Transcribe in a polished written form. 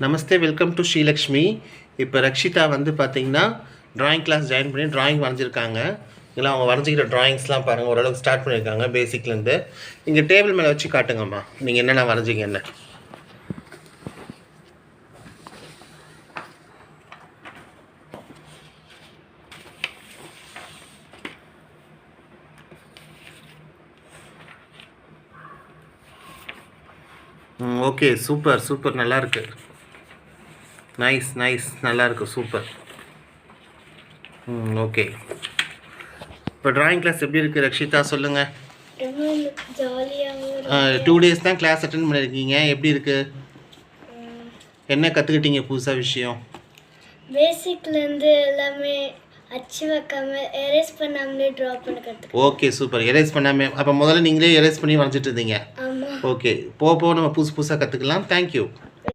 Namaste, welcome to Srilakshmi. இப்போ ரக்ஷிதா வந்து பார்த்தீங்கன்னா ட்ராயிங் கிளாஸ் ஜாயின் பண்ணி ட்ராயிங் வரைஞ்சிருக்காங்க. இதெல்லாம் அவங்க வரைஞ்சிக்கிற ட்ராயிங்ஸ்லாம் பாருங்கள், ஓரளவுக்கு ஸ்டார்ட் பண்ணியிருக்காங்க பேசிக்லேருந்து. இங்கே டேபிள் மேலே வச்சு காட்டுங்கம்மா, நீங்கள் என்னென்ன வரைஞ்சிங்க என்ன. ஓகே, சூப்பர் சூப்பர், நல்லாயிருக்கு. நைஸ் நைஸ், நல்லாயிருக்கு, சூப்பர். ஓகே. இப்போ ட்ராயிங் கிளாஸ் எப்படி இருக்குது ரக்ஷிதா, சொல்லுங்கள். 2 days தான் கிளாஸ் அட்டென்ட் பண்ணியிருக்கீங்க, எப்படி இருக்குது? என்ன கற்றுக்கிட்டீங்க புதுசாக விஷயம்? பேசிக்லேருந்து எல்லாமே அச்சு வைக்காம எரேஸ் பண்ணாமலே ட்ரா பண்ண கற்றுக்கிட்டேன். Okay, super. எரேஸ் பண்ணாமல், அப்போ முதல்ல நீங்களே எரேஸ் பண்ணி வரைஞ்சிட்டு இருந்தீங்க. ஆமாம். ஓகே, போக நம்ம புதுசாக கற்றுக்கலாம். தேங்க்யூ.